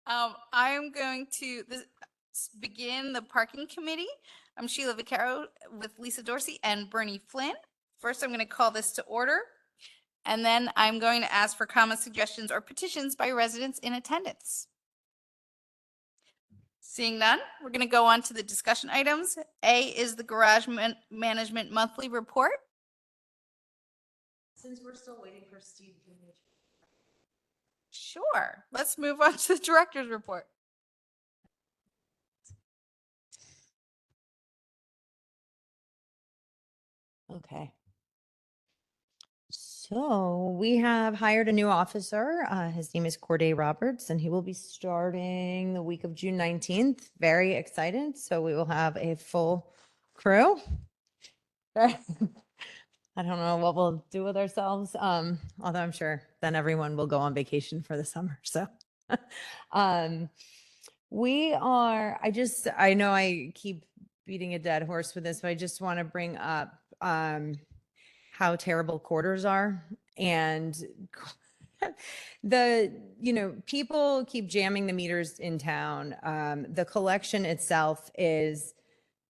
I am going to begin the parking committee. I'm Sheila Vaccaro with Lisa Dorsey and Bernie Flynn. First, I'm going to call this to order, and then I'm going to ask for comments, suggestions, or petitions by residents in attendance. Seeing none, we're going to go on to the discussion items. A is the Garage Management Monthly Report. Since we're still waiting for Steve. Sure. Let's move on to the Director's Report. Okay. So we have hired a new officer. His name is Corday Roberts, and he will be starting the week of June 19th. Very excited. So we will have a full crew. I don't know what we'll do with ourselves. Although I'm sure then everyone will go on vacation for the summer. So I know I keep beating a dead horse with this, but I just want to bring up how terrible quarters are. And people keep jamming the meters in town. The collection itself is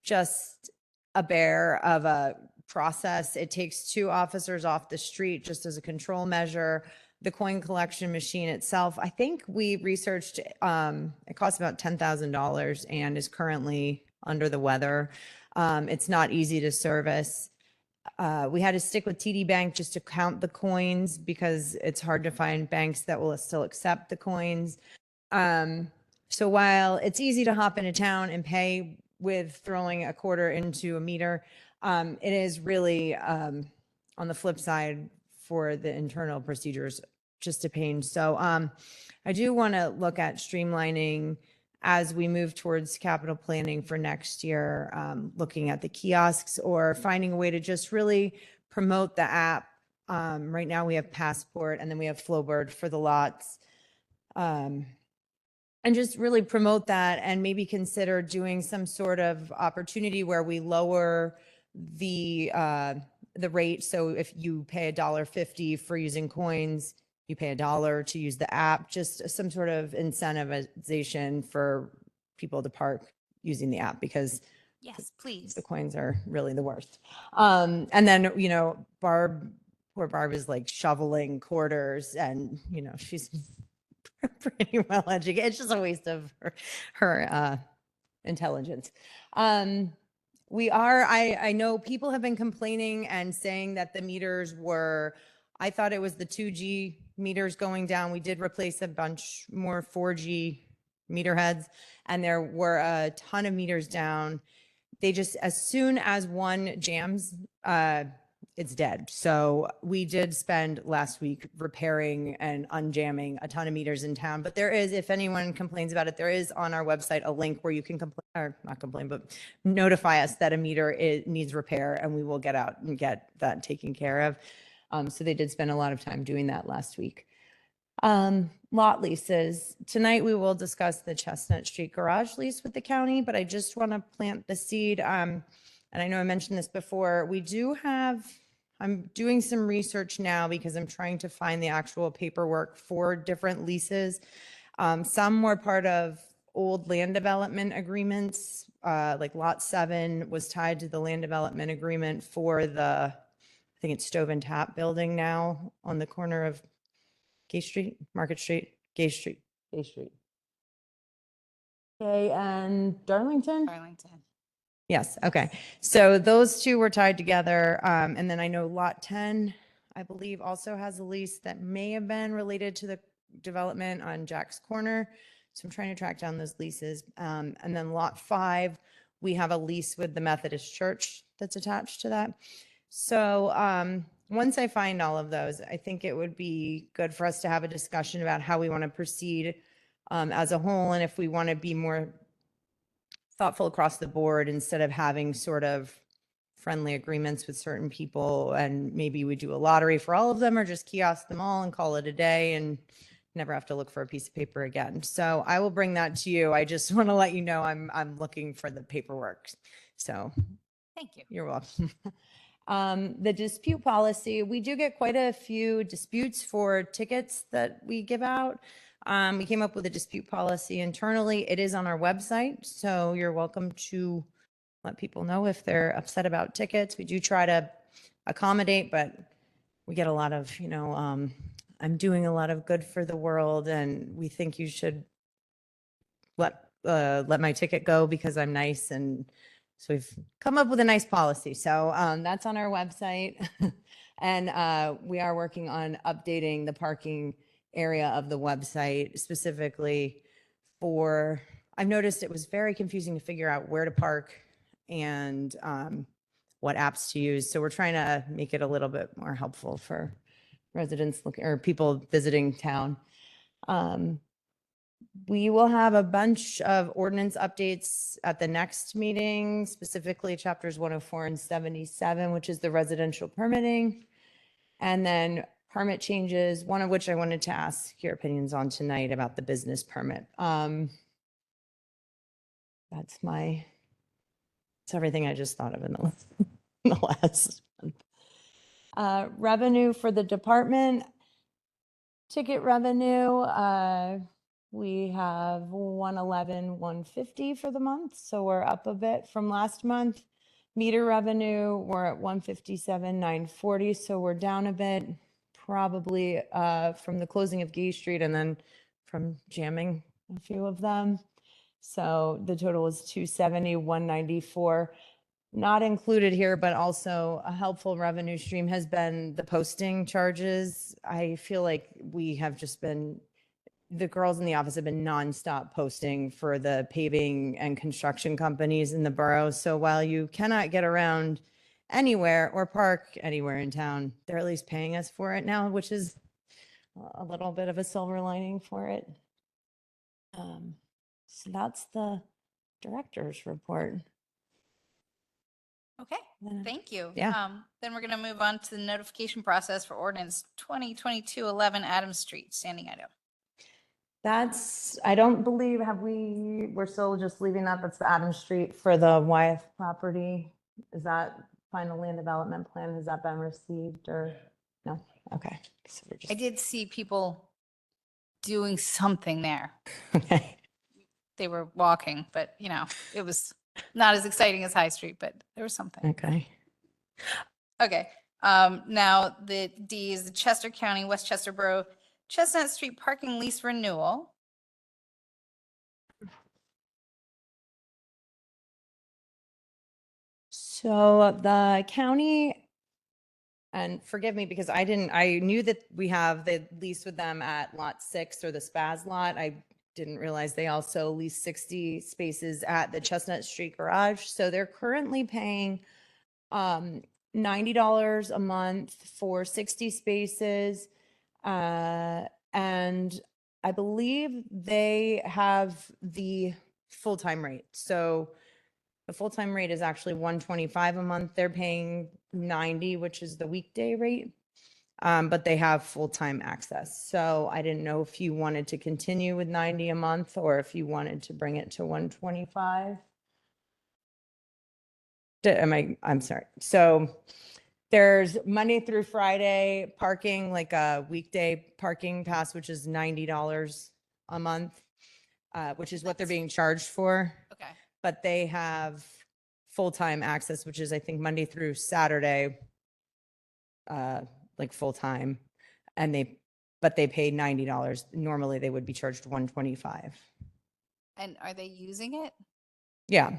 just a bear of a process. It takes 2 officers off the street just as a control measure. The coin collection machine itself, I think we researched, it costs about $10,000 and is currently under the weather. It's not easy to service. We had to stick with TD Bank just to count the coins because it's hard to find banks that will still accept the coins. So while it's easy to hop into town and pay with throwing a quarter into a meter, it is really, on the flip side for the internal procedures, just a pain. So I do want to look at streamlining as we move towards capital planning for next year, looking at the kiosks or finding a way to just really promote the app. Right now we have Passport and then we have Flowbird for the lots. And just really promote that and maybe consider doing some sort of opportunity where we lower the rate. So if you pay $1.50 for using coins, you pay $1 to use the app, just some sort of incentivization for people to park using the app because Yes, please. the coins are really the worst. And then, poor Barb is like shoveling quarters and, she's pretty well educated. It's just a waste of her intelligence. I know people have been complaining and saying that the meters I thought it was the 2G meters going down. We did replace a bunch more 4G meter heads and there were a ton of meters down. They just, as soon as one jams, it's dead. So we did spend last week repairing and unjamming a ton of meters in town. But there is, if anyone complains about it, there is on our website a link where you can complain, or not complain, but notify us that a meter needs repair and we will get out and get that taken care of. So they did spend a lot of time doing that last week. Lot leases. Tonight we will discuss the Chestnut Street garage lease with the county, but I just want to plant the seed. And I know I mentioned this before. I'm doing some research now because I'm trying to find the actual paperwork for different leases. Some were part of old land development agreements. Like Lot 7 was tied to the land development agreement for I think it's Stove and Tap building now on the corner of Market Street, Gay Street. Okay, and Darlington? Darlington. Yes, okay. So those 2 were tied together. And then I know Lot 10, I believe, also has a lease that may have been related to the development on Jack's Corner. So I'm trying to track down those leases. And then Lot 5, we have a lease with the Methodist Church that's attached to that. So once I find all of those, I think it would be good for us to have a discussion about how we want to proceed as a whole, and if we want to be more thoughtful across the board instead of having sort of friendly agreements with certain people, and maybe we do a lottery for all of them or just kiosk them all and call it a day and never have to look for a piece of paper again. So I will bring that to you. I just want to let you know I'm looking for the paperwork. So Thank you. you're welcome. The dispute policy, we do get quite a few disputes for tickets that we give out. We came up with a dispute policy internally. It is on our website, so you're welcome to let people know if they're upset about tickets. We do try to accommodate, but we get a lot of, I'm doing a lot of good for the world and we think you should let my ticket go because I'm nice. And so we've come up with a nice policy. So that's on our website. And we are working on updating the parking area of the website specifically for, I've noticed it was very confusing to figure out where to park and what apps to use. So we're trying to make it a little bit more helpful for residents looking or people visiting town. We will have a bunch of ordinance updates at the next meeting, specifically chapters 104 and 77, which is the residential permitting. And then permit changes, one of which I wanted to ask your opinions on tonight about the business permit. That's everything I just thought of in the last month. Revenue for the department, ticket revenue, we have 111, 150 for the month, so we're up a bit from last month. Meter revenue, we're at 157, 940, so we're down a bit, probably from the closing of Gay Street and then from jamming a few of them. So the total is 270, 194. Not included here, but also a helpful revenue stream has been the posting charges. I feel like we have just been, the girls in the office have been nonstop posting for the paving and construction companies in the borough. So while you cannot get around anywhere or park anywhere in town, they're at least paying us for it now, which is a little bit of a silver lining for it. So that's the director's report. Okay, Then- thank you. Yeah. Then we're going to move on to the notification process for ordinance 2022-11 Adams Street, standing item. That's, I don't believe, we're still just leaving that, that's the Adams Street for the Wyeth property. Is that final land development plan? Has that been received or no? Okay. So we're I just, did see people doing something there. okay. They were walking, but it was not as exciting as High Street, but there was something. Okay. Okay. Now the D is the Chester County, Westchester Borough, Chestnut Street parking lease renewal. So the county, and forgive me because I knew that we have the lease with them at lot 6 or the Spaz lot. I didn't realize they also lease 60 spaces at the Chestnut Street garage. So they're currently paying $90 a month for 60 spaces. And I believe they have the full-time rate. So the full-time rate is actually 125 a month. They're paying 90, which is the weekday rate. But they have full-time access. So I didn't know if you wanted to continue with 90 a month or if you wanted to bring it to 125. I'm sorry. So there's Monday through Friday parking, like a weekday parking pass, which is $90 a month, which is what they're being charged for. Okay. But they have full-time access, which is I think Monday through Saturday, like full-time. But they pay $90. Normally they would be charged 125. And are they using it? Yeah,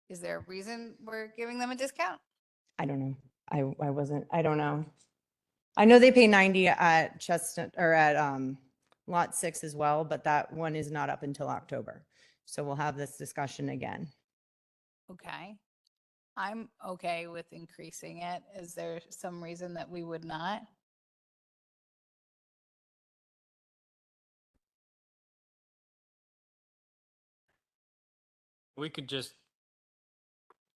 Is there a reason we're giving them a discount? I don't know. I don't know. I know they pay 90 at Chestnut or at lot 6 as well, but that one is not up until October. So we'll have this discussion again. Okay. I'm okay with increasing it. Is there some reason that we would not? We could just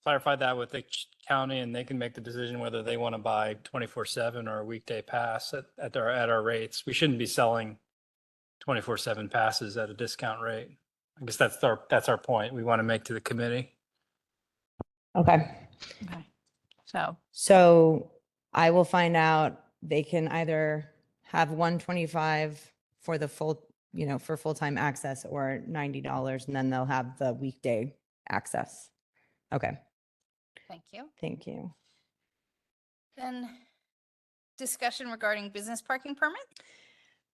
clarify that with the county and they can make the decision whether they want to buy 24/7 or a weekday pass at our rates. We shouldn't be selling 24/7 passes at a discount rate. I guess that's our point. We want to make to the committee. Okay. Okay. So I will find out. They can either have 125 for the full, for full-time access, or $90, and then they'll have the weekday access. Okay, Thank you. thank you. Then discussion regarding business parking permit.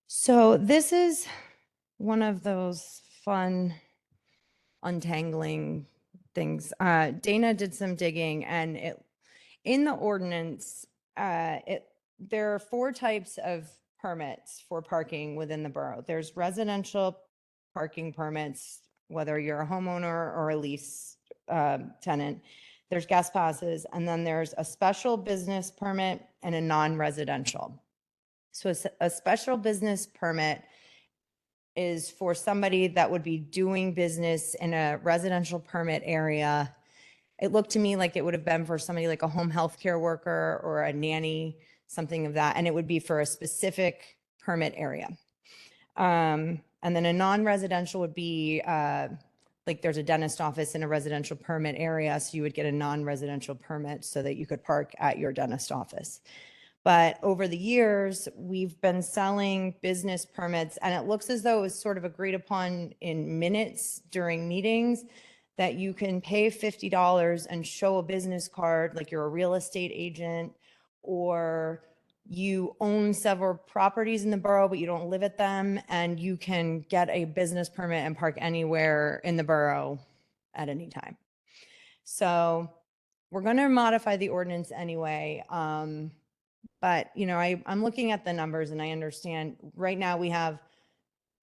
So this is one of those fun untangling things. Dana did some digging, and in the ordinance, there are 4 types of permits for parking within the borough. There's residential parking permits, whether you're a homeowner or a lease tenant. There's guest passes, and then there's a special business permit and a non-residential. So a special business permit is for somebody that would be doing business in a residential permit area. It looked to me like it would have been for somebody like a home health care worker or a nanny, something of that, and it would be for a specific permit area. And then a non-residential would be like there's a dentist office in a residential permit area, so you would get a non-residential permit so that you could park at your dentist office. But over the years, we've been selling business permits, and it looks as though it was sort of agreed upon in minutes during meetings that you can pay $50 and show a business card, like you're a real estate agent, or you own several properties in the borough, but you don't live at them, and you can get a business permit and park anywhere in the borough at any time. So we're going to modify the ordinance anyway. But, I'm looking at the numbers, and I understand right now we have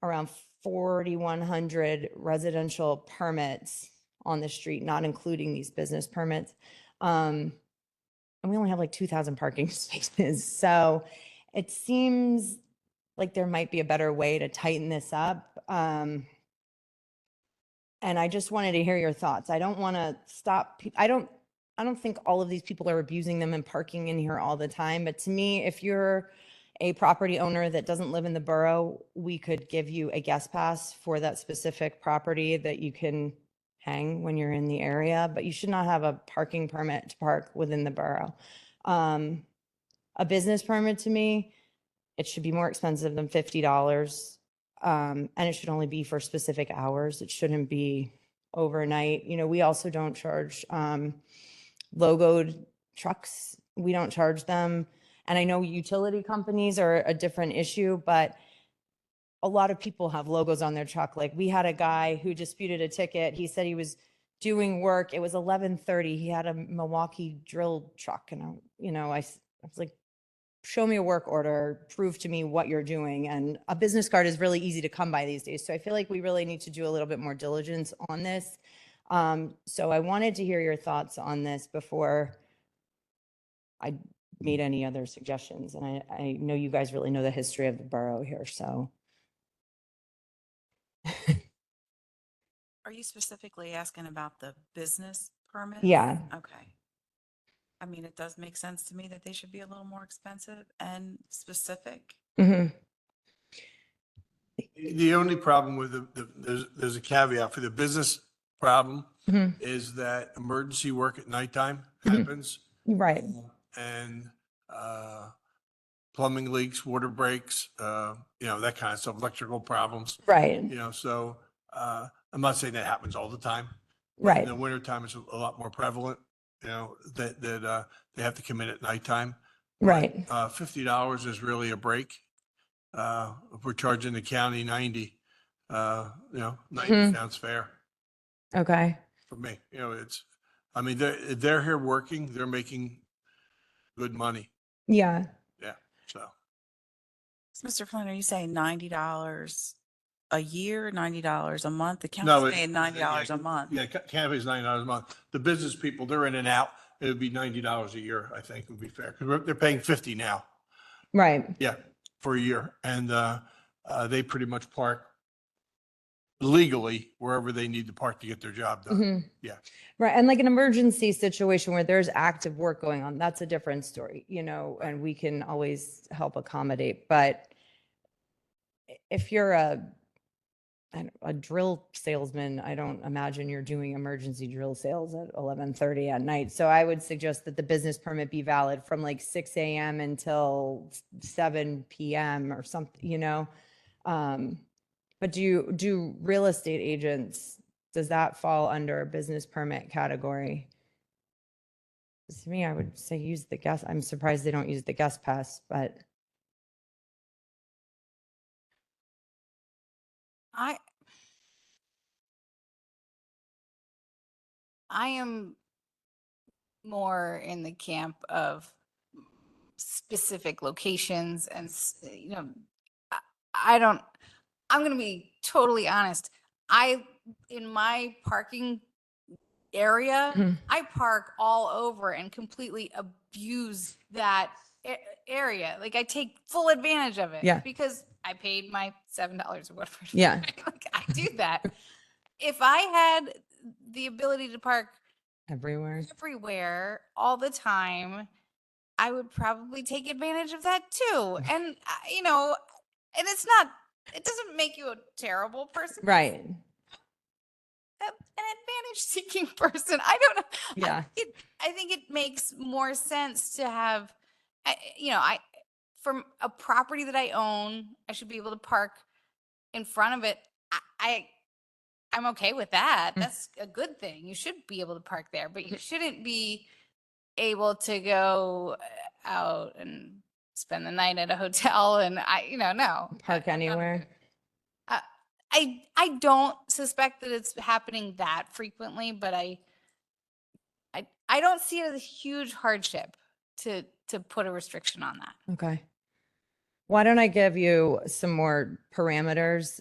around 4,100 residential permits on the street, not including these business permits. And we only have like 2,000 parking spaces. So it seems like there might be a better way to tighten this up. And I just wanted to hear your thoughts. I don't want to stop. I don't think all of these people are abusing them and parking in here all the time. But to me, if you're a property owner that doesn't live in the borough, we could give you a guest pass for that specific property that you can hang when you're in the area, but you should not have a parking permit to park within the borough. A business permit, to me, it should be more expensive than $50. And it should only be for specific hours. It shouldn't be overnight. We also don't charge logoed trucks. We don't charge them. And I know utility companies are a different issue, but a lot of people have logos on their truck. Like, we had a guy who disputed a ticket. He said he was doing work. It was 11:30. He had a Milwaukee drill truck. And I was like, show me a work order, prove to me what you're doing. And a business card is really easy to come by these days. So I feel like we really need to do a little bit more diligence on this. So I wanted to hear your thoughts on this before I made any other suggestions. And I know you guys really know the history of the borough here, so. Are you specifically asking about the business permits? Yeah. Okay. I mean, it does make sense to me that they should be a little more expensive and specific. Mhm. The only problem with there's a caveat for the business problem Mhm. is that emergency work at nighttime Mhm. happens. Right. And plumbing leaks, water breaks, that kind of stuff, electrical problems, Right. so I'm not saying that happens all the time. but Right. In the wintertime, it's a lot more prevalent, that they have to come in at nighttime. But, Right. $50 is really a break. If we're charging the county 90, 90 Mhm. sounds fair Okay. for me. They're here working, they're making good money. Yeah. So So, Mr. Flynn, are you saying $90 a year, $90 a month? The No, county's paying $90 yeah, a month. yeah, canopy's $90 a month. The business people, they're in and out. It would be $90 a year, I think would be fair. Because they're paying 50 now. Right. Yeah, for a year. And they pretty much park legally wherever they need to park to get their job done. Mhm. Yeah. Right. And like an emergency situation where there's active work going on, that's a different story, and we can always help accommodate. But if you're a a drill salesman, I don't imagine you're doing emergency drill sales at 11:30 at night. So I would suggest that the business permit be valid from like 6 a.m. until 7 p.m. or something, you know? But do real estate agents, does that fall under a business permit category? To me, I would say use the guest. I'm surprised they don't use the guest pass, but I am more in the camp of specific locations and, I I don't, I'm going to be totally honest. In my parking area, Mhm. I park all over and completely abuse that area. Like I take full advantage of it. Yeah. Because I paid my $7 or whatever. Yeah. Like I do that. If I had the ability to park everywhere. everywhere all the time, I would probably take advantage of that too. And, and it doesn't make you a terrible person. It's Right. an advantage seeking person. I don't know. Yeah. I think it makes more sense to have, from a property that I own, I should be able to park in front of it. I'm okay with that. Mm. That's a good thing. You should be able to park there, but you shouldn't be able to go out and spend the night at a hotel and no. Park anywhere. I don't suspect that it's happening that frequently, but I don't see it as a huge hardship to put a restriction on that. Okay. Why don't I give you some more parameters?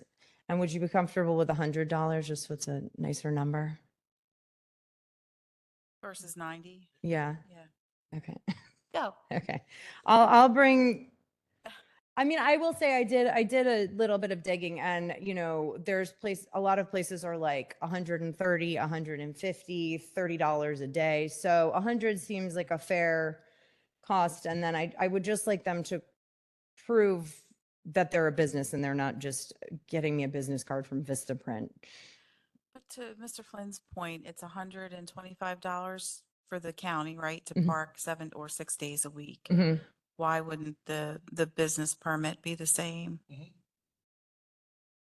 And would you be comfortable with $100? Just what's a nicer number? Versus 90. Yeah. Yeah. Okay. Go. Okay. I'll bring, I mean, I will say I did a little bit of digging and, a lot of places are like 130, 150, $30 a day. So 100 seems like a fair cost. And then I would just like them to prove that they're a business and they're not just getting me a business card from Vistaprint. But to Mr. Flynn's point, it's $125 for the county, right, to Mhm. park 7 or 6 days a week. Mhm. Why wouldn't the business permit be the same?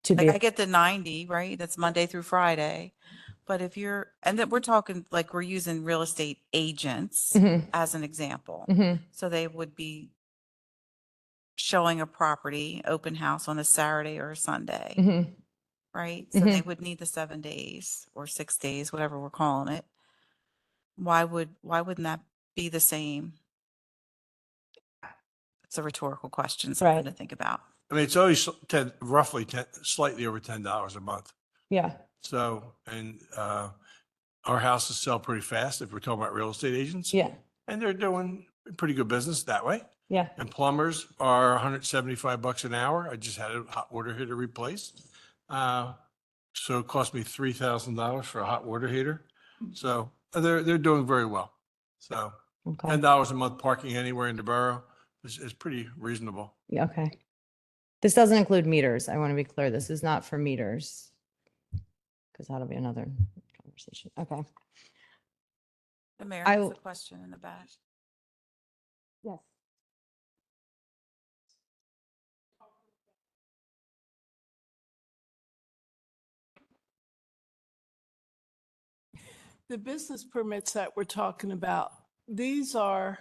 To Like be, I get the 90, right? That's Monday through Friday. But if you're, and then we're talking like we're using real estate agents Mhm. as an example. Mhm. So they would be showing a property, open house on a Saturday or a Sunday, Mhm. right? So they Mhm. would need the 7 days or 6 days, whatever we're calling it. Why wouldn't that be the same? It's a rhetorical question, something Right. to think about. I mean, it's always roughly slightly over $10 a month. Yeah. So, and our houses sell pretty fast if we're talking about real estate agents. Yeah. And they're doing pretty good business that way. Yeah. And plumbers are $175 an hour. I just had a hot water heater replaced. So it cost me $3,000 for a hot water heater. So they're doing very well. So Okay. $10 a month parking anywhere in the borough is pretty reasonable. Yeah, okay. This doesn't include meters. I want to be clear. This is not for meters. Because that'll be another conversation. Okay. The mayor I has a will- question in the back. Yes. The business permits that we're talking about, these are,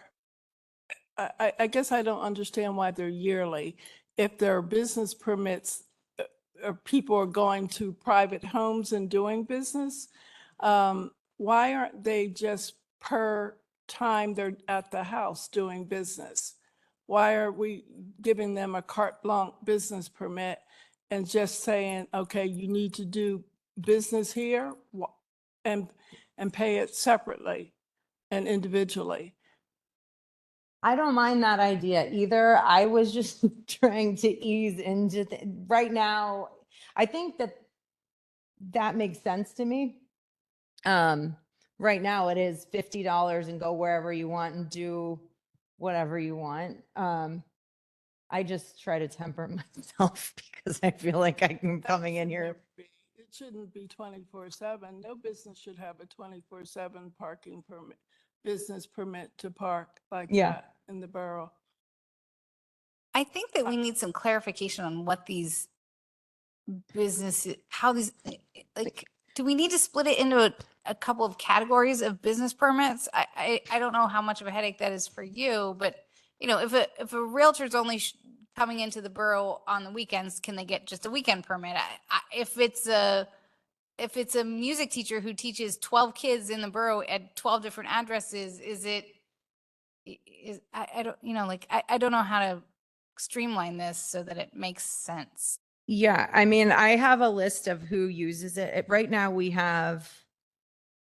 I guess I don't understand why they're yearly. If there are business permits, or people are going to private homes and doing business, why aren't they just per time they're at the house doing business? Why are we giving them a carte blanche business permit and just saying, okay, you need to do business here? And pay it separately and individually. I don't mind that idea either. I was just trying to ease into, right now, I think that makes sense to me. Right now it is $50 and go wherever you want and do whatever you want. I just try to temper myself because I feel like I'm That coming in should here. never be- It shouldn't be 24/7. No business should have a 24/7 parking permit, business permit to park like Yeah. that in the borough. I think that we need some clarification on what these businesses, how these, like, do we need to split it into a couple of categories of business permits? I don't know how much of a headache that is for you, but you know, if a realtor's only coming into the borough on the weekends, can they get just a weekend permit? If it's a music teacher who teaches 12 kids in the borough at 12 different addresses, I don't, you know, like, I don't know how to streamline this so that it makes sense. Yeah, I mean, I have a list of who uses it. Right now we have,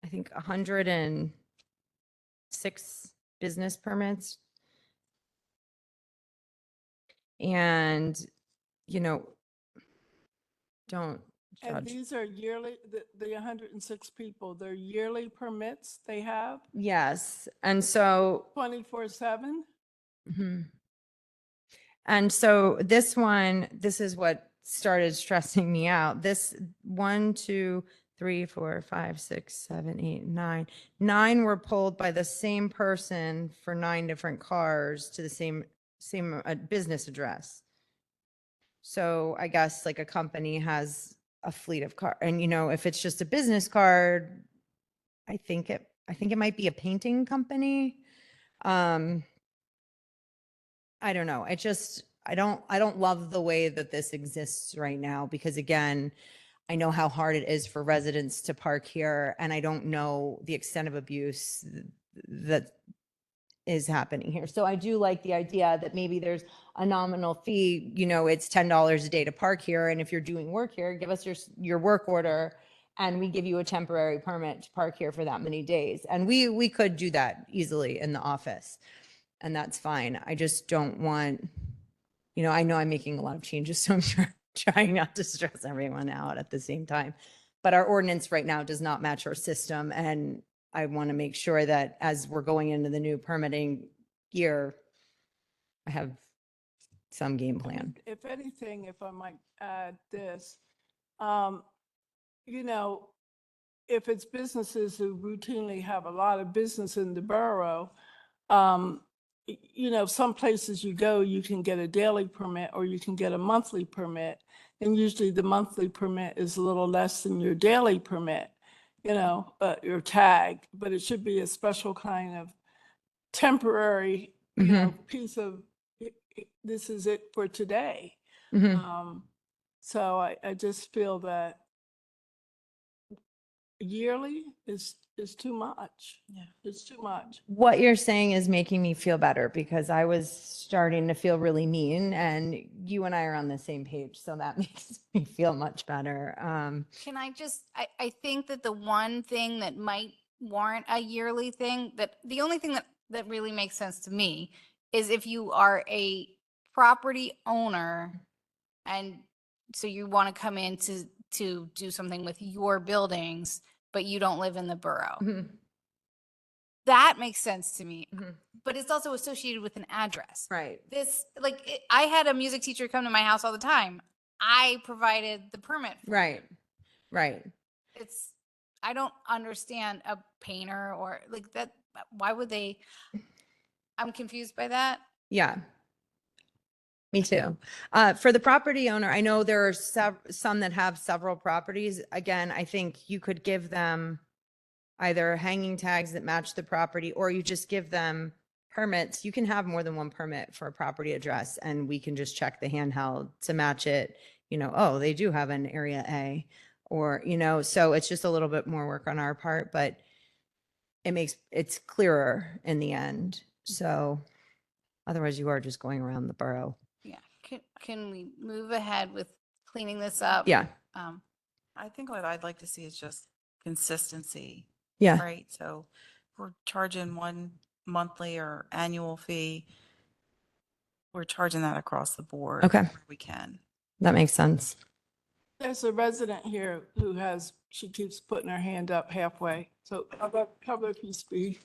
I think, 106 business permits. And, you know, don't And judge. these are yearly, the 106 people, they're yearly permits they have Yes, and so 24/7? mhm. And so this one, this is what started stressing me out. This 1, 2, 3, 4, 5, 6, 7, 8, 9. 9 were pulled by the same person for 9 different cars to the same business address. So I guess like a company has a fleet of car, and you know, if it's just a business card, I think it might be a painting company. I don't know. I don't love the way that this exists right now because again, I know how hard it is for residents to park here and I don't know the extent of abuse that is happening here. So I do like the idea that maybe there's a nominal fee, you know, it's $10 a day to park here. And if you're doing work here, give us your work order and we give you a temporary permit to park here for that many days. And we could do that easily in the office. And that's fine. I just don't want, you know, I know I'm making a lot of changes, so I'm trying not to stress everyone out at the same time. But our ordinance right now does not match our system. And I want to make sure that as we're going into the new permitting year, I have some game plan. If anything, if I might add this, you know, if it's businesses who routinely have a lot of business in the borough, you know, some places you go, you can get a daily permit or you can get a monthly permit. And usually the monthly permit is a little less than your daily permit, you know, your tag, but it should be a special kind of temporary, you know, piece of, this is it for today. So I just feel that yearly is too much. Yeah. It's too much. What you're saying is making me feel better because I was starting to feel really mean and you and I are on the same page. So that makes me feel much better. Can I just, I think that the one thing that might warrant a yearly thing, that the only thing that really makes sense to me is if you are a property owner and so you want to come in to do something with your buildings, but you don't live in the borough. That makes sense to me, but it's also associated with an address. Right. This, like, I had a music teacher come to my house all the time. I provided the permit. Right. Right. It's, I don't understand a painter or like that. Why would they? I'm confused by that. Yeah. Me too. For the property owner, I know there are some that have several properties. Again, I think you could give them either hanging tags that match the property or you just give them permits. You can have more than one permit for a property address and we can just check the handheld to match it. You know, oh, they do have an area A or, you know, so it's just a little bit more work on our part, but it's clearer in the end. So otherwise you are just going around the borough. Yeah. Can we move ahead with cleaning this up? Yeah. I think what I'd like to see is just consistency, Yeah. right? So if we're charging one monthly or annual fee, we're charging that across the board. Okay. where we can. That makes sense. There's a resident here who she keeps putting her hand up halfway. So how about if you speak?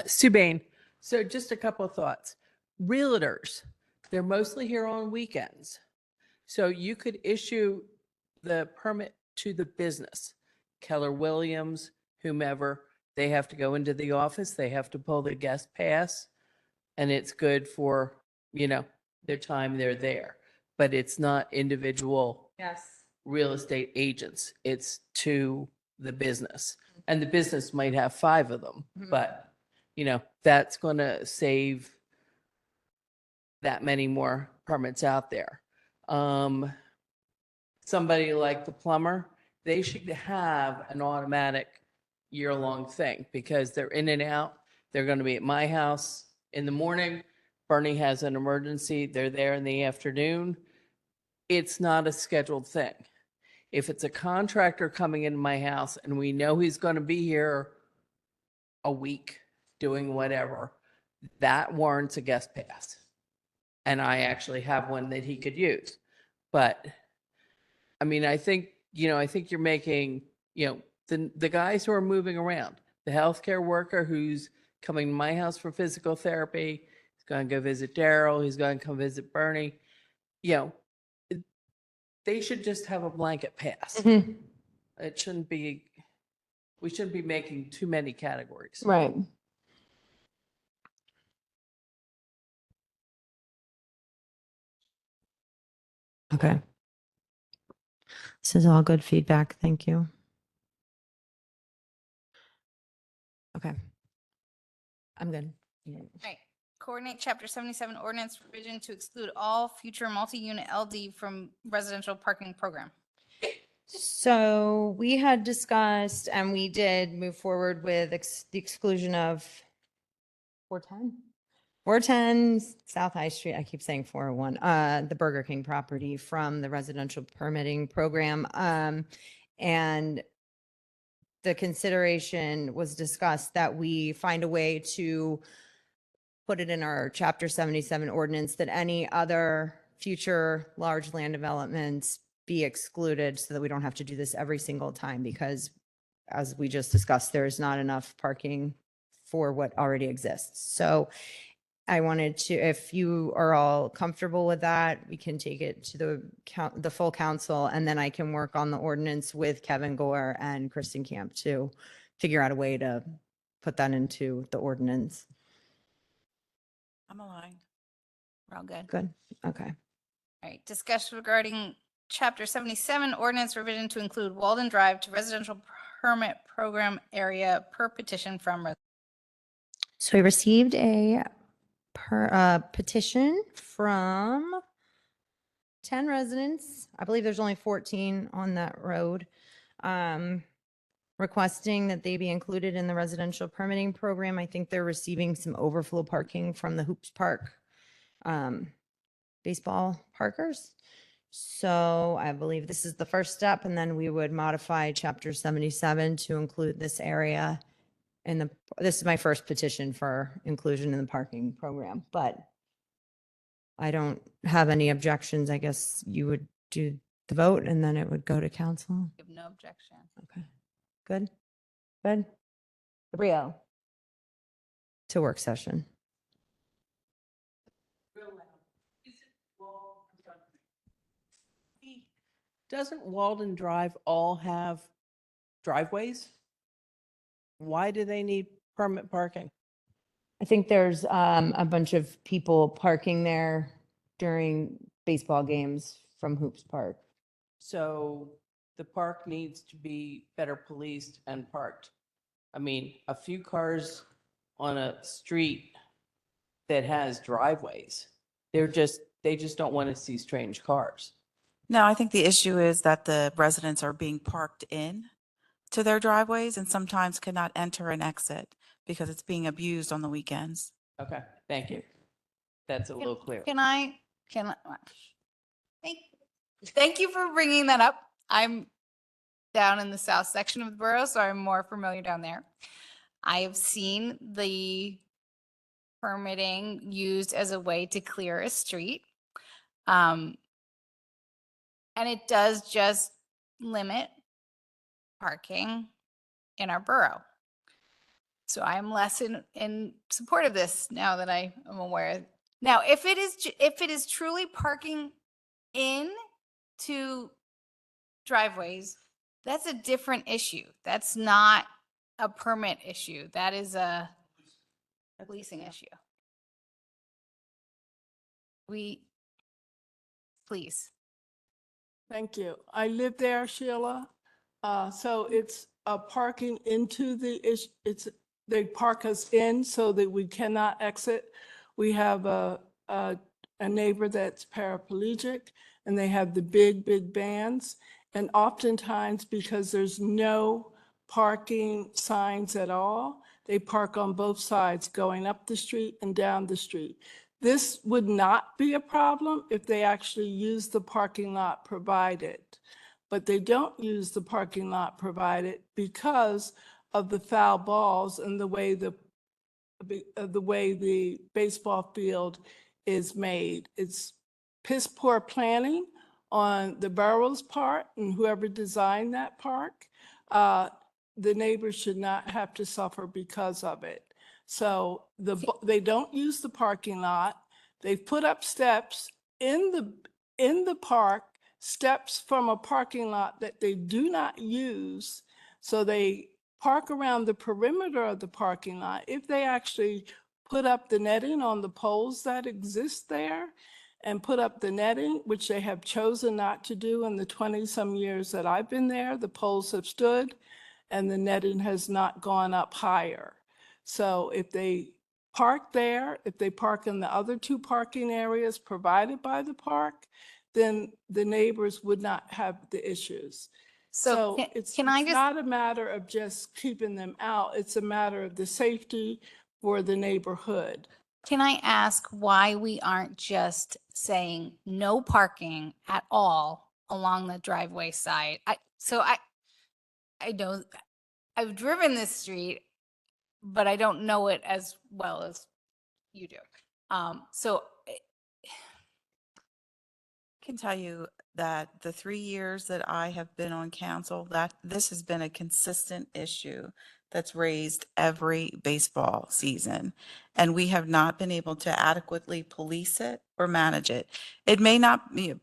Sue Bain. So just a couple of thoughts. Realtors, they're mostly here on weekends. So you could issue the permit to the business, Keller Williams, whomever. They have to go into the office, they have to pull the guest pass, and it's good for, their time they're there. But it's not individual Yes. real estate agents. It's to the business. And the business might have 5 of them, Mhm. but, that's going to save that many more permits out there. Somebody like the plumber, they should have an automatic year-long thing because they're in and out. They're going to be at my house in the morning. Bernie has an emergency. They're there in the afternoon. It's not a scheduled thing. If it's a contractor coming into my house and we know he's going to be here a week doing whatever, that warrants a guest pass. And I actually have one that he could use. But I mean, I think you're making, the guys who are moving around, the healthcare worker who's coming to my house for physical therapy, he's going to go visit Daryl, he's going to come visit Bernie, they should just have a blanket pass. Mhm. It shouldn't be, we shouldn't be making too many categories. Right. Okay. This is all good feedback. Thank you. Okay. I'm good. Yeah. Right. Coordinate Chapter 77 ordinance revision to exclude all future multi-unit LD from residential parking program. So we had discussed and we did move forward with the exclusion of 410? 410 South High Street. I keep saying 401, the Burger King property from the residential permitting program. And the consideration was discussed that we find a way to put it in our chapter 77 ordinance that any other future large land developments be excluded so that we don't have to do this every single time because as we just discussed, there's not enough parking for what already exists. So I wanted to, if you are all comfortable with that, we can take it to the full council and then I can work on the ordinance with Kevin Gore and Kristen Camp to figure out a way to put that into the ordinance. I'm aligned. We're all good. Good. Okay. All right. Discussion regarding Chapter 77 ordinance revision to include Walden Drive to residential permit program area per petition from. So we received a petition from 10 residents. I believe there's only 14 on that road. Requesting that they be included in the residential permitting program. I think they're receiving some overflow parking from the Hoops Park baseball parkers. So I believe this is the first step, and then we would modify Chapter 77 to include this area. And this is my first petition for inclusion in the parking program, but I don't have any objections. I guess you would do the vote and then it would go to council. Give no objection. Okay, good, good. Gabrielle. To work session. Doesn't Walden Drive all have driveways? Why do they need permit parking? I think there's a bunch of people parking there during baseball games from Hoops Park. So the park needs to be better policed and parked. I mean, a few cars on a street that has driveways, they just don't want to see strange cars. No, I think the issue is that the residents are being parked in to their driveways and sometimes cannot enter and exit because it's being abused on the weekends. Okay, thank you. That's a little clearer. Thank you for bringing that up. I'm down in the south section of the borough, so I'm more familiar down there. I have seen the permitting used as a way to clear a street. And it does just limit parking in our borough. So I am less in support of this now that I am aware. Now, if if it is truly parking in to driveways, that's a different issue. That's not a permit issue. That is a leasing issue. Please. Thank you. I live there, Sheila. So it's parking into they park us in so that we cannot exit. We have a neighbor that's paraplegic and they have the big bands. And oftentimes, because there's no parking signs at all, they park on both sides going up the street and down the street. This would not be a problem if they actually use the parking lot provided. But they don't use the parking lot provided because of the foul balls and the way the baseball field is made. It's piss poor planning on the borough's part and whoever designed that park. The neighbors should not have to suffer because of it. So they don't use the parking lot. They've put up steps in the park, steps from a parking lot that they do not use. So they park around the perimeter of the parking lot. If they actually put up the netting on the poles that exist there and put up the netting, which they have chosen not to do in the 20-some years that I've been there, the poles have stood and the netting has not gone up higher. So if they park there, if they park in the other two parking areas provided by the park, then the neighbors would not have the issues. So it's can I just, not a matter of just keeping them out. It's a matter of the safety for the neighborhood. can I ask why we aren't just saying no parking at all along the driveway side? I know I've driven this street, but I don't know it as well as you do. So Can tell you that the 3 years that I have been on council, that this has been a consistent issue that's raised every baseball season. And we have not been able to adequately police it or manage it. It may not be,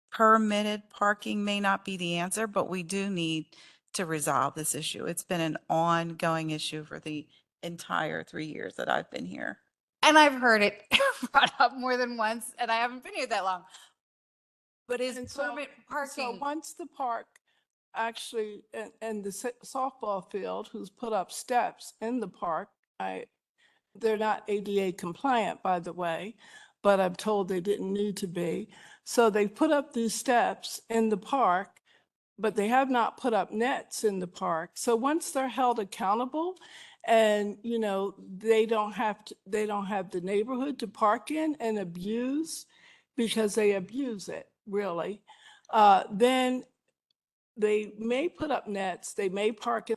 permitted parking may not be the answer, but we do need to resolve this issue. It's been an ongoing issue for the entire 3 years that I've been here. and I've heard it brought up more than once, and I haven't been here that long. But is And so- permit So parking? once the park actually, and the softball field, who's put up steps in the park, they're not ADA compliant, by the way, but I'm told they didn't need to be. So they put up these steps in the park, but they have not put up nets in the park. So once they're held accountable and, they don't have the neighborhood to park in and abuse because they abuse it, really, then they may put up nets, they may park in.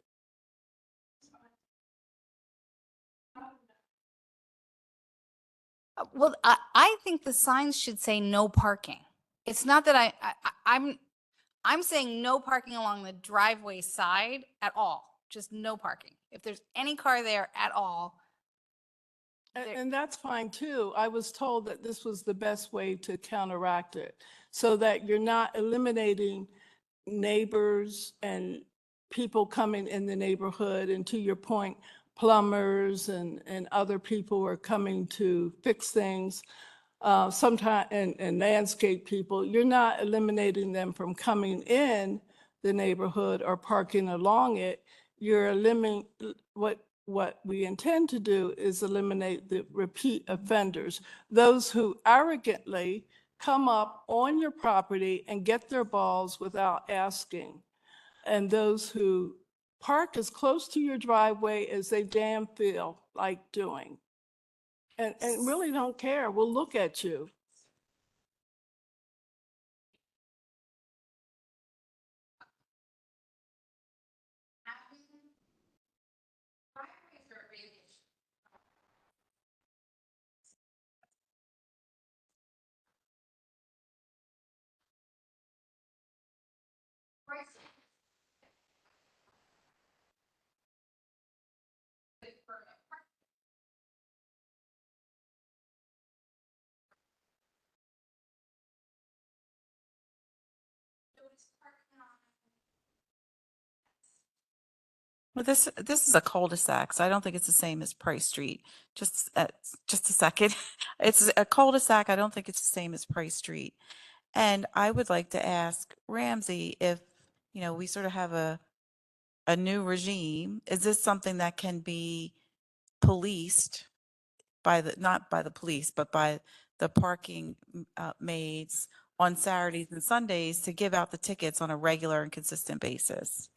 Well, I think the signs should say no parking. It's not that I'm saying no parking along the driveway side at all, just no parking. If there's any car there at all. there- And that's fine too. I was told that this was the best way to counteract it, so that you're not eliminating neighbors and people coming in the neighborhood. And to your point, plumbers and other people who are coming to fix things, sometimes, and landscape people. You're not eliminating them from coming in the neighborhood or parking along it. You're eliminating, what we intend to do is eliminate the repeat offenders, those who arrogantly come up on your property and get their balls without asking, and those who park as close to your driveway as they damn feel like doing, and really don't care. We'll look at you. Well, this is a cul-de-sac, so I don't think it's the same as Price Street. Just a second. It's a cul-de-sac. I don't think it's the same as Price Street. And I would like to ask Ramsey if, we sort of have a new regime. Is this something that can be policed not by the police, but by the parking maids on Saturdays and Sundays to give out the tickets on a regular and consistent basis?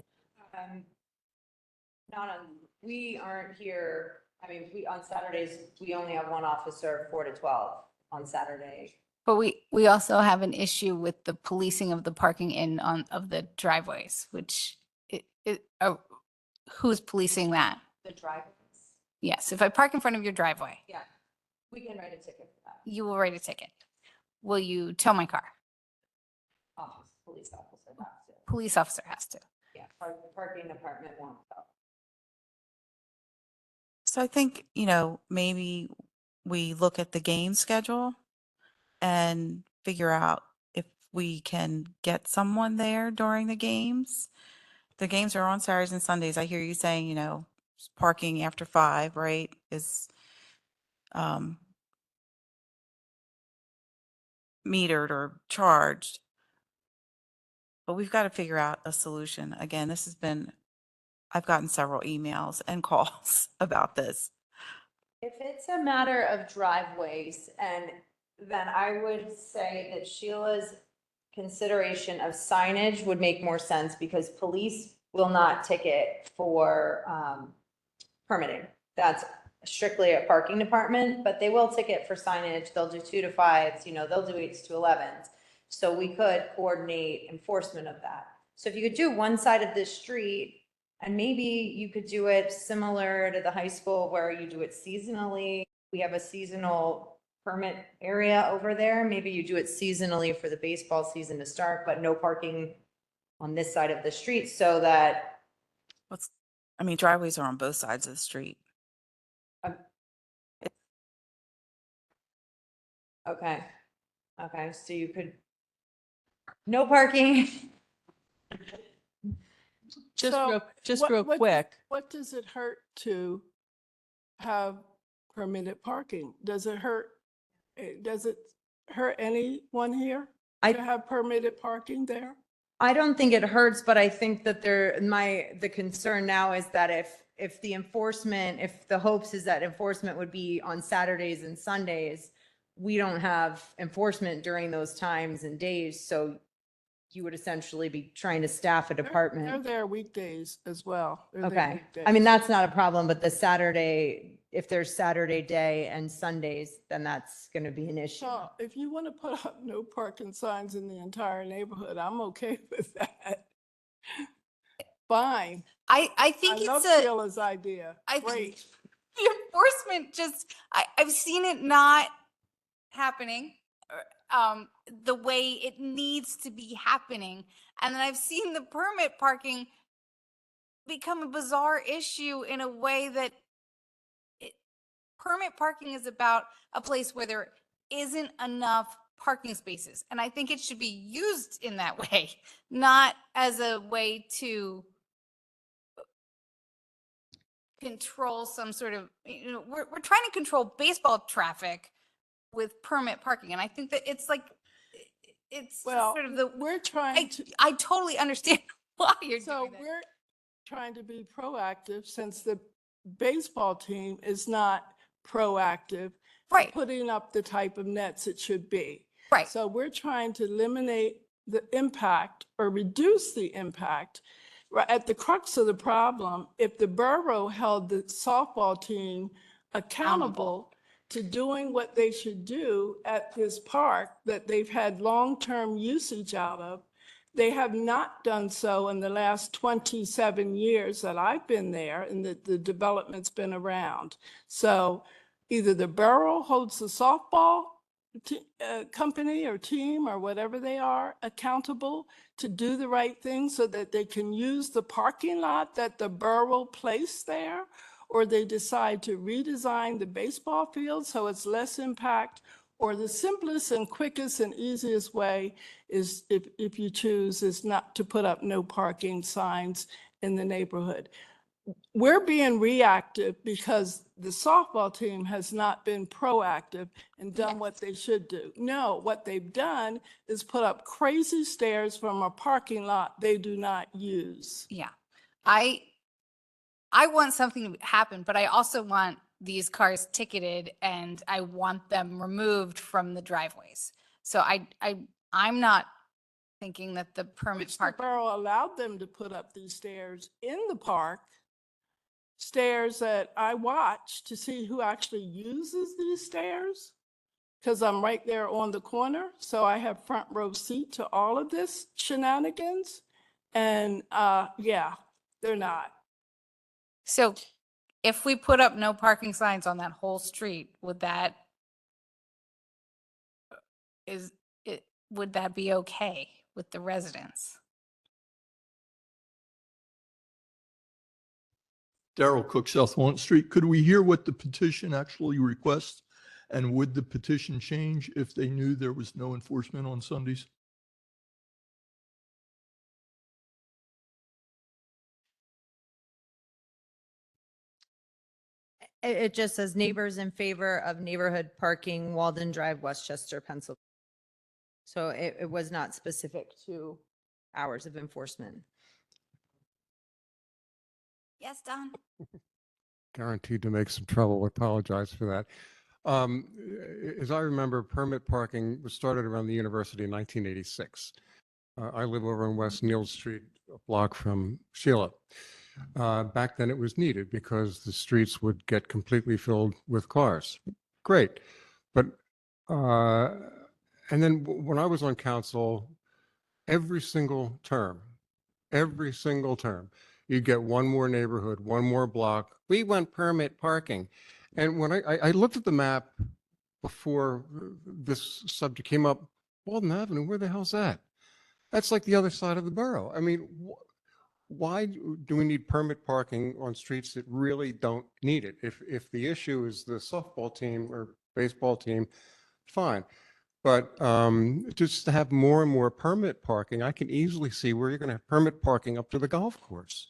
Not on, we aren't here, I mean, on Saturdays, we only have one officer, 4 to 12 on Saturday. But we also have an issue with the policing of the parking of the driveways, which who's policing that? The driveways? Yes, if I park in front of your driveway, Yeah, we can write a ticket for that. you will write a ticket. Will you tow my car? Police officer has to. Police officer has to. Yeah, parking department won't go. So I think, maybe we look at the game schedule and figure out if we can get someone there during the games. The games are on Saturdays and Sundays. I hear you saying, parking after 5, right, is metered or charged. But we've got to figure out a solution. Again, I've gotten several emails and calls about this. If it's a matter of driveways, and then I would say that Sheila's consideration of signage would make more sense because police will not ticket for permitting. That's strictly a parking department, but they will ticket for signage. They'll do 2 to 5s, they'll do 8s to 11s. So we could coordinate enforcement of that. So if you could do one side of the street, and maybe you could do it similar to the high school where you do it seasonally. We have a seasonal permit area over there. Maybe you do it seasonally for the baseball season to start, but no parking on this side of the street so that. Driveways are on both sides of the street. Okay. Okay, so you could, no parking. So Just what- real what- quick. What does it hurt to have permitted parking? Does it hurt anyone here I- to have permitted parking there? I don't think it hurts, but I think that the concern now is that if the hopes is that enforcement would be on Saturdays and Sundays, we don't have enforcement during those times and days, so you would essentially be trying to staff a They're department. there weekdays as well. They're there Okay, I weekdays. mean, that's not a problem, but the Saturday, if there's Saturday day and Sundays, then that's gonna be an issue. So if you want to put up no parking signs in the entire neighborhood, I'm okay with that. Fine. I I think love it's Sheila's idea. I Great. think the enforcement I've seen it not happening the way it needs to be happening. And then I've seen the permit parking become a bizarre issue in a way that permit parking is about a place where there isn't enough parking spaces. And I think it should be used in that way, not as a way to control some sort of, we're trying to control baseball traffic with permit parking. And I think that it's just Well, sort of we're trying to. I totally understand why you're So doing that. we're trying to be proactive since the baseball team is not proactive. Right. Putting up the type of nets it should be. Right. So we're trying to eliminate the impact or reduce the impact. Right at the crux of the problem, if the borough held the softball team accountable to doing what they should do at this park that they've had long-term usage out of, they have not done so in the last 27 years that I've been there and that the development's been around. So either the borough holds the softball company or team or whatever they are accountable to do the right thing so that they can use the parking lot that the borough placed there, or they decide to redesign the baseball field so it's less impact, or the simplest and quickest and easiest way is, if you choose, is not to put up no parking signs in the neighborhood. we're being reactive because the softball team has not been proactive and done what they should do. No, what they've done is put up crazy stairs from a parking lot they do not use. Yeah. I want something to happen, but I also want these cars ticketed and I want them removed from the driveways. So I'm not thinking that the permit Which the park. borough allowed them to put up these stairs in the park. Stairs that I watch to see who actually uses these stairs. Because I'm right there on the corner, so I have front row seat to all of this shenanigans. And yeah, they're not. So if we put up no parking signs on that whole street, would that would that be okay with the residents? Darrell Cook, South Walnut Street. Could we hear what the petition actually requests? And would the petition change if they knew there was no enforcement on Sundays? It just says neighbors in favor of neighborhood parking, Walden Drive, Westchester, Pennsylvania. So it was not specific to hours of enforcement. Yes, Don? Guaranteed to make some trouble. I apologize for that. As I remember, permit parking was started around the university in 1986. I live over on West Neal Street, a block from Sheila. Back then it was needed because the streets would get completely filled with cars. Great. But, and then when I was on council, every single term, you get one more neighborhood, one more block. We want permit parking. And when I looked at the map before this subject came up, Walden Avenue, where the hell's that? That's like the other side of the borough. I mean, why do we need permit parking on streets that really don't need it? If the issue is the softball team or baseball team, fine. But just to have more and more permit parking, I can easily see where you're going to have permit parking up to the golf course.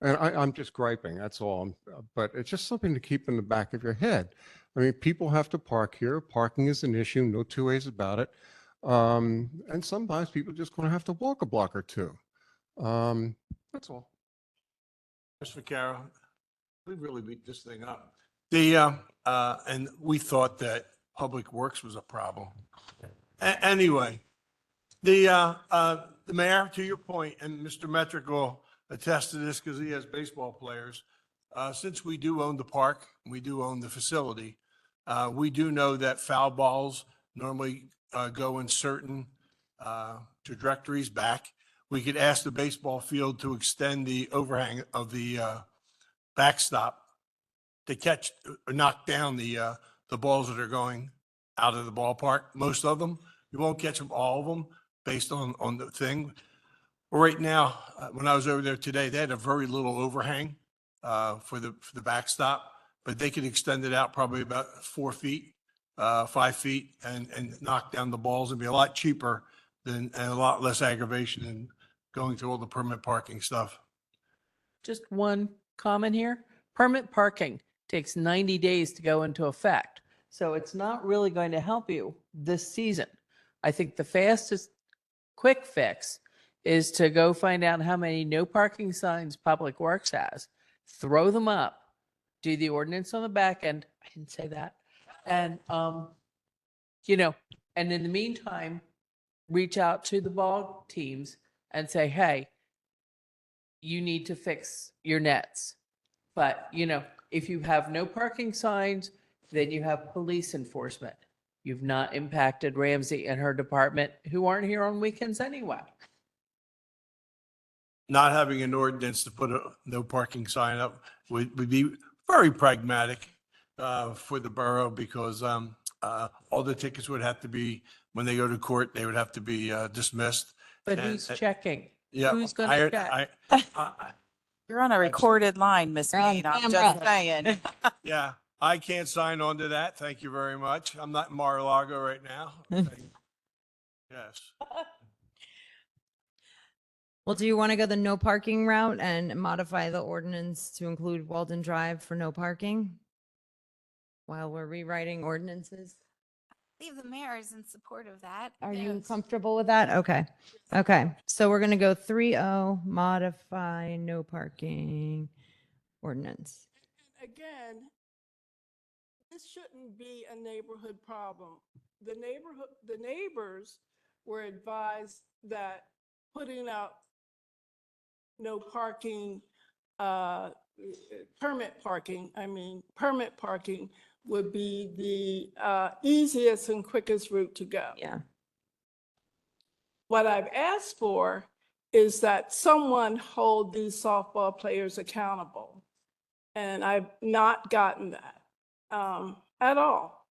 And I'm just griping, that's all. But it's just something to keep in the back of your head. I mean, people have to park here. Parking is an issue, no two ways about it. And sometimes people are just going to have to walk a block or two. That's all. Mr. Vaccaro, we really beat this thing up. And we thought that Public Works was a problem. Anyway, the mayor, to your point, and Mr. Metric will attest to this because he has baseball players. Since we do own the park, we do own the facility, we do know that foul balls normally go in certain trajectories back. We could ask the baseball field to extend the overhang of the backstop to catch or knock down the balls that are going out of the ballpark. Most of them, you won't catch them, all of them, based on the thing. Right now, when I was over there today, they had a very little overhang for the backstop, but they could extend it out probably about 4 feet, 5 feet, and knock down the balls and be a lot cheaper and a lot less aggravation than going through all the permit parking stuff. Just one comment here. Permit parking takes 90 days to go into effect. So it's not really going to help you this season. I think the fastest quick fix is to go find out how many no parking signs Public Works has, throw them up, do the ordinance on the back end. I didn't say that. And, and in the meantime, reach out to the ball teams and say, hey, you need to fix your nets. But, if you have no parking signs, then you have police enforcement. You've not impacted Ramsey and her department, who aren't here on weekends anyway. Not having an ordinance to put a no parking sign up would be very pragmatic for the borough because all the tickets would have to be, when they go to court, they would have to be dismissed. But And- who's checking? Yeah. Who's gonna check? You're on a recorded line, Miss You're on Mead. I'm camera. just saying. Yeah, I can't sign on to that. Thank you very much. I'm not in Mar-a-Lago right now. Yes. Well, do you want to go the no parking route and modify the ordinance to include Walden Drive for no parking? While we're rewriting ordinances? I believe the mayor is in support of that. Are you Yes. comfortable with that? Okay. Okay. So we're gonna go 3-0, modify no parking ordinance. Again, this shouldn't be a neighborhood problem. The neighbors were advised that putting out no parking, permit parking would be the easiest and quickest route to go. Yeah. What I've asked for is that someone hold these softball players accountable. And I've not gotten that at all.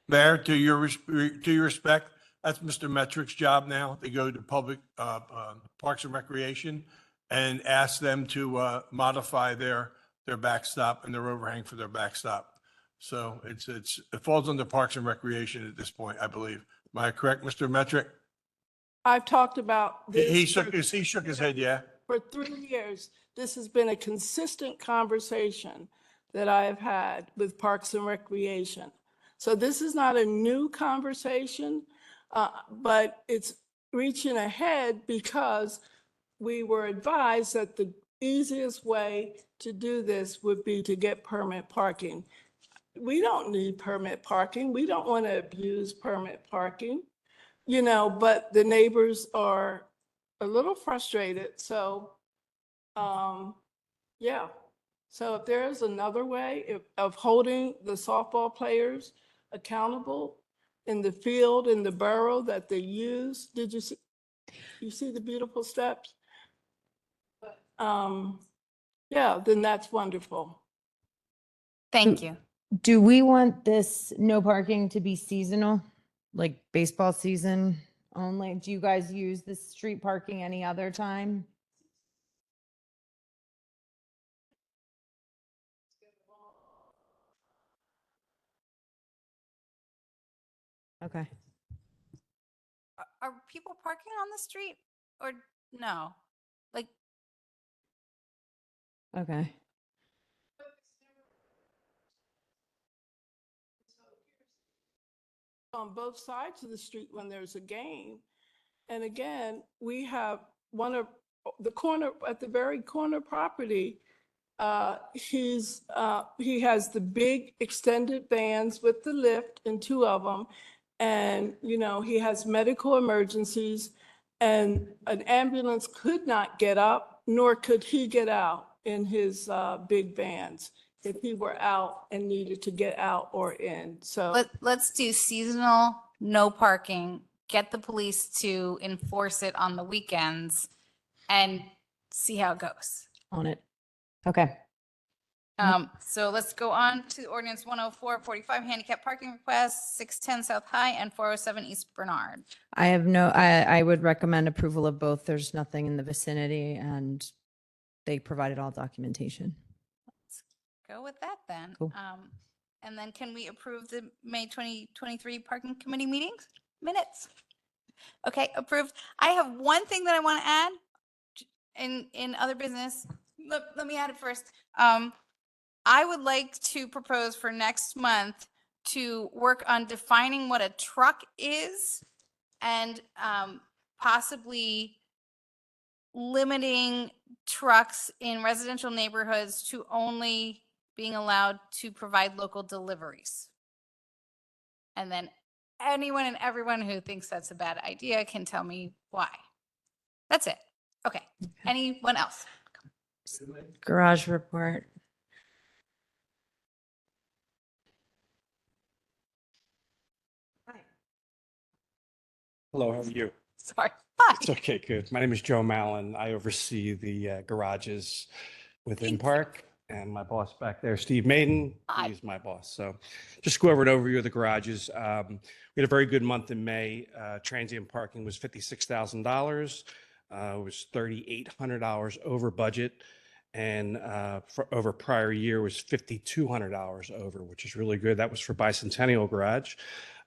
Mayor, to your respect, that's Mr. Metrick's job now, to go to public Parks and Recreation and ask them to modify their backstop and their overhang for their backstop. So it falls under Parks and Recreation at this point, I believe. Am I correct, Mr. Metrick? I've talked about this. He shook his head, yeah. For 3 years, this has been a consistent conversation that I have had with Parks and Recreation. So this is not a new conversation, but it's reaching ahead because we were advised that the easiest way to do this would be to get permit parking. We don't need permit parking. We don't want to abuse permit parking, but the neighbors are a little frustrated. So, yeah. So if there is another way of holding the softball players accountable in the field, in the borough that they use, you see the beautiful steps? Yeah, then that's wonderful. Thank you. Do we want this no parking to be seasonal, like baseball season only? Do you guys use the street parking any other time? Okay. Are people parking on the street or no? Like, Okay. On both sides of the street when there's a game. And again, we have one of the corner, at the very corner property, he has the big extended vans with the lift and 2 of them. And, he has medical emergencies and an ambulance could not get up, nor could he get out in his big vans if he were out and needed to get out or in. So let's do seasonal, no parking, get the police to enforce it on the weekends and see how it goes. On it. Okay. So let's go on to ordinance 10445 handicap parking requests, 610 South High and 407 East Bernard. I would recommend approval of both. There's nothing in the vicinity and they provided all documentation. Go with that then. Cool. And then can we approve the May 2023 parking committee meetings minutes? Okay, approved. I have one thing that I want to add in other business. Let me add it first. I would like to propose for next month to work on defining what a truck is and possibly limiting trucks in residential neighborhoods to only being allowed to provide local deliveries. And then anyone and everyone who thinks that's a bad idea can tell me why. That's it. Okay. Anyone else? Garage report. Hello, how are you? Sorry. Hi. It's okay, good. My name is Joe Mallon. I oversee the garages within Park. And my boss back there, Steve Maiden, Hi. he's my boss. So just go over an overview of the garages. We had a very good month in May. Transient parking was $56,000. It was $3,800 over budget. And over prior year was $5,200 over, which is really good. That was for Bicentennial Garage.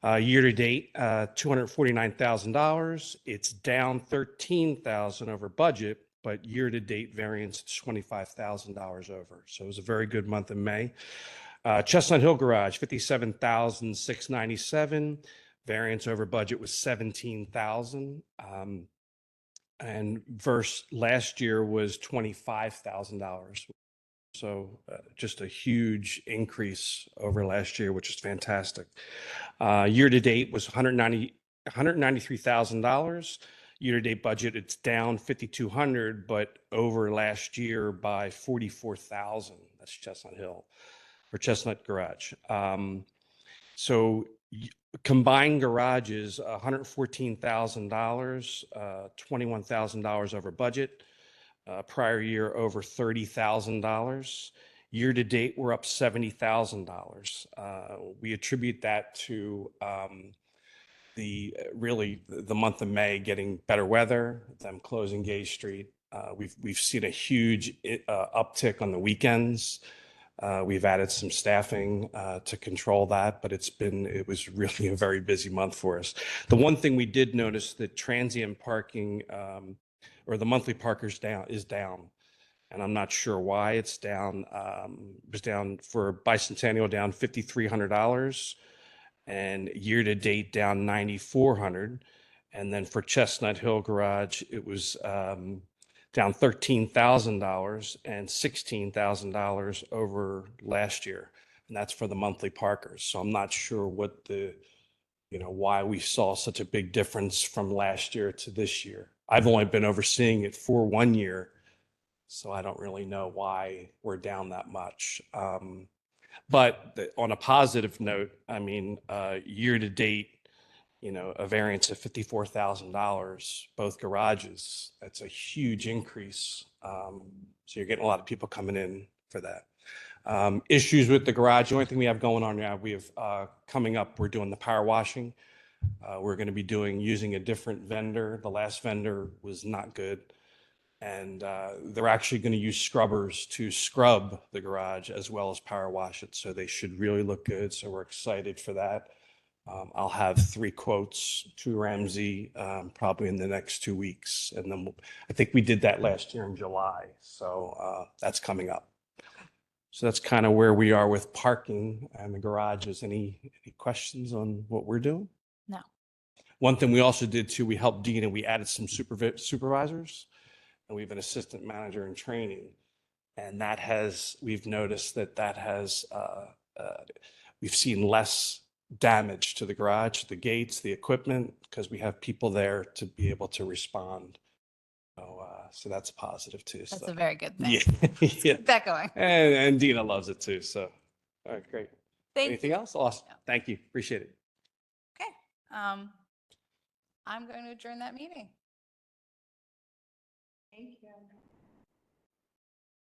Year to date, $249,000. It's down $13,000 over budget, but year-to-date variance, it's $25,000 over. So it was a very good month in May. Chestnut Hill Garage, 57,697. Variance over budget was 17,000. And versus last year was $25,000. So just a huge increase over last year, which is fantastic. Year-to-date was $193,000. Year-to-date budget, it's down 5,200, but over last year by 44,000. That's Chestnut Hill or Chestnut Garage. So combined garages, $114,000, $21,000 over budget. Prior year over $30,000. Year to date, we're up $70,000. We attribute that to the month of May getting better weather, them closing Gage Street. We've seen a huge uptick on the weekends. We've added some staffing to control that, but it was really a very busy month for us. The one thing we did notice that transient parking or the monthly parkers is down. And I'm not sure why it's down. It was down for Bicentennial, down $5,300, and year to date down $9,400. And then for Chestnut Hill Garage, it was down $13,000 and $16,000 over last year. And that's for the monthly parkers. So I'm not sure why we saw such a big difference from last year to this year. I've only been overseeing it for 1 year, so I don't really know why we're down that much. But on a positive note, I mean, year to date, a variance of $54,000, both garages, that's a huge increase. So you're getting a lot of people coming in for that. Issues with the garage, the only thing we have going on now, we have coming up, we're doing the power washing. We're going to be using a different vendor. The last vendor was not good. And they're actually going to use scrubbers to scrub the garage as well as power wash it. So they should really look good. So we're excited for that. I'll have 3 quotes to Ramsey probably in the next 2 weeks. And then I think we did that last year in July. So that's coming up. So that's kind of where we are with parking and the garages. Any questions on what we're doing? No. One thing we also did too, we helped Dean and we added some supervisors, and we have an assistant manager in training. And we've noticed that has, we've seen less damage to the garage, the gates, the equipment, because we have people there to be able to respond. So that's a positive too. That's So. a very good thing. Yeah. Let's Yeah. keep that going. And Dina loves it too. So, all right, great. Thank Anything you. else? Awesome. No. Thank you. Appreciate it. Okay. I'm going to adjourn that meeting. Thank you.